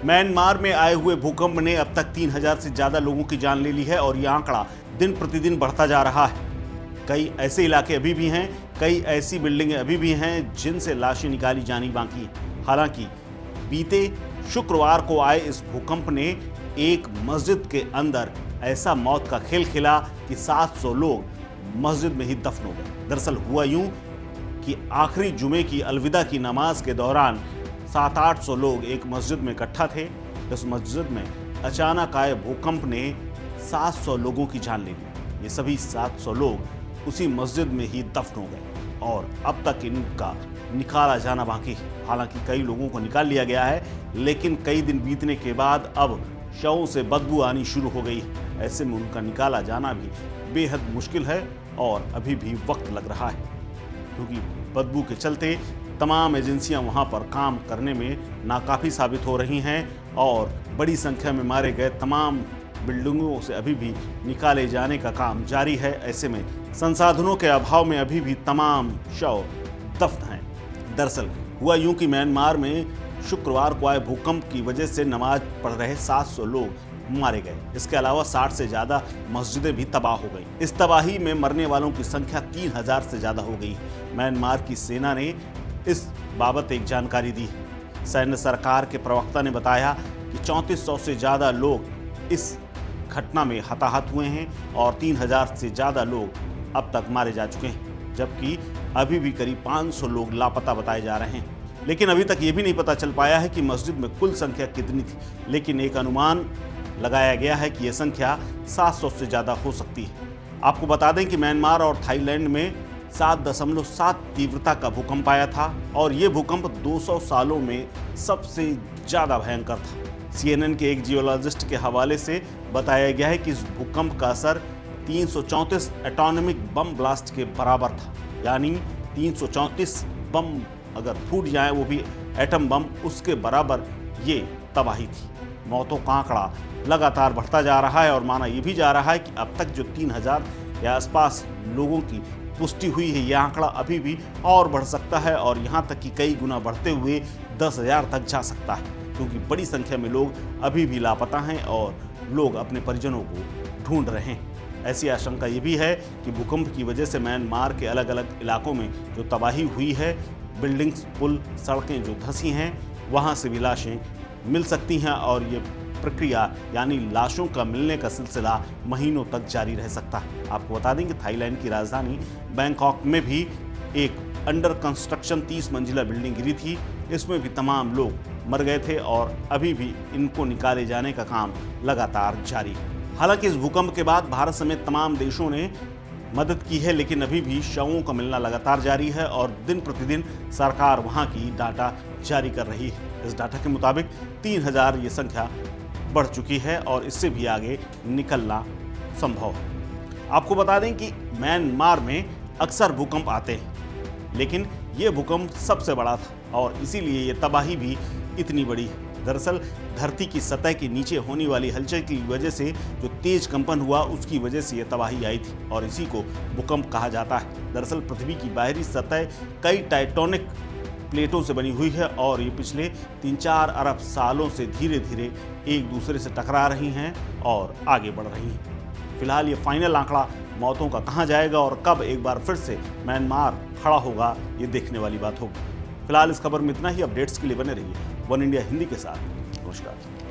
Myanmar में आए हुए भूकंप ने अब तक 3000 से ज्यादा लोगों की जान ले ली है और यह आंकड़ा दिन प्रतिदिन बढ़ता जा रहा है। कई ऐसे इलाके अभी भी हैं, कई ऐसी बिल्डिंगें अभी भी हैं जिनसे लाशें निकाली जानी बाकी हैं। हालांकि बीते शुक्रवार को आए इस भूकंप ने एक मस्जिद के अंदर ऐसा मौत का खेल खेला कि 700 लोग मस्जिद में ही दफन हो गए। दरअसल हुआ यूं कि आखिरी जुमे की अलविदा की नमाज के दौरान 700-800 लोग एक मस्जिद में इकट्ठा थे। इस मस्जिद में अचानक आए भूकंप ने 700 लोगों की जान ले ली। ये सभी 700 लोग उसी मस्जिद में ही दफन हो गए और अब तक इनका निकाला जाना बाकी है। हालांकि कई लोगों को निकाल लिया गया है, लेकिन कई दिन बीतने के बाद अब शवों से बदबू आनी शुरू हो गई। ऐसे में उनका निकाला जाना भी बेहद मुश्किल है और अभी भी वक्त लग रहा है, क्योंकि बदबू के चलते तमाम एजेंसियां वहां पर काम करने में नाकाफी साबित हो रही हैं और बड़ी संख्या में मारे गए तमाम बिल्डिंगों से अभी भी निकाले जाने का काम जारी है। ऐसे में संसाधनों के अभाव में अभी भी तमाम शव दफन हैं। दरअसल हुआ यूं कि म्यांमार में शुक्रवार को आए भूकंप की वजह से नमाज पढ़ रहे 700 लोग मारे गए। इसके अलावा 60 से ज्यादा मस्जिदें भी तबाह हो गई। इस तबाही में मरने वालों की संख्या 3000 से ज्यादा हो गई। म्यांमार की सेना ने इस बाबत एक जानकारी दी। सैन्य सरकार के प्रवक्ता ने बताया कि 3400 से ज्यादा लोग इस घटना में हताहत हुए हैं और 3000 से ज्यादा लोग अब तक मारे जा चुके हैं, जबकि अभी भी करीब 500 लोग लापता बताए जा रहे हैं। लेकिन अभी तक ये भी नहीं पता चल पाया है कि मस्जिद में कुल संख्या कितनी थी, लेकिन एक अनुमान लगाया गया है कि यह संख्या 700 से ज्यादा हो सकती है। आपको बता दें कि म्यांमार और थाईलैंड में 7.7 तीव्रता का भूकंप आया था और ये भूकंप 200 सालों में सबसे ज्यादा भयंकर था। CNN के एक जियोलॉजिस्ट के हवाले से बताया गया है कि इस भूकंप का असर 334 एटॉमिक बम ब्लास्ट के बराबर था, यानी 334 बम अगर फूट जाए, वो भी एटम बम, उसके बराबर ये तबाही थी। मौतों का आंकड़ा लगातार बढ़ता जा रहा है और माना यह भी जा रहा है कि अब तक जो 3000 के आसपास लोगों की पुष्टि हुई है, यह आंकड़ा अभी भी और बढ़ सकता है और यहाँ तक कि कई गुना बढ़ते हुए 10,000 तक जा सकता है, क्योंकि बड़ी संख्या में लोग अभी भी लापता हैं और लोग अपने परिजनों को ढूंढ रहे हैं। ऐसी आशंका ये भी है कि भूकंप की वजह से म्यांमार के अलग अलग इलाकों में जो तबाही हुई है, बिल्डिंग्स, पुल, सड़कें जो धंसी हैं, वहाँ से भी लाशें मिल सकती हैं और ये प्रक्रिया यानी लाशों का मिलने का सिलसिला महीनों तक जारी रह सकता है। आपको बता दें कि थाईलैंड की राजधानी बैंकॉक में भी एक अंडर कंस्ट्रक्शन 30 मंजिला बिल्डिंग गिरी थी। इसमें भी तमाम लोग मर गए थे और अभी भी इनको निकाले जाने का काम लगातार जारी है। हालांकि इस भूकंप के बाद भारत समेत तमाम देशों ने मदद की है, लेकिन अभी भी शवों का मिलना लगातार जारी है और दिन प्रतिदिन सरकार वहां की डाटा जारी कर रही है। इस डाटा के मुताबिक 3000 ये संख्या बढ़ चुकी है और इससे भी आगे निकलना संभव है। आपको बता दें कि म्यांमार में अक्सर भूकंप आते हैं, लेकिन ये भूकंप सबसे बड़ा था और इसीलिए ये तबाही भी इतनी बड़ी है। दरअसल धरती की सतह के नीचे होने वाली हलचल की वजह से जो तेज कंपन हुआ, उसकी वजह से ये तबाही आई थी और इसी को भूकंप कहा जाता है। दरअसल पृथ्वी की बाहरी सतह कई टाइटोनिक प्लेटों से बनी हुई है और ये पिछले 3-4 अरब सालों से धीरे धीरे एक दूसरे से टकरा रही हैं और आगे बढ़ रही हैं। फिलहाल ये फाइनल आंकड़ा मौतों का कहाँ जाएगा और कब एक बार फिर से म्यांमार खड़ा होगा, ये देखने वाली बात होगी। फिलहाल इस खबर में इतना ही। अपडेट्स के लिए बने रहिए वन इंडिया हिंदी के साथ। नमस्कार।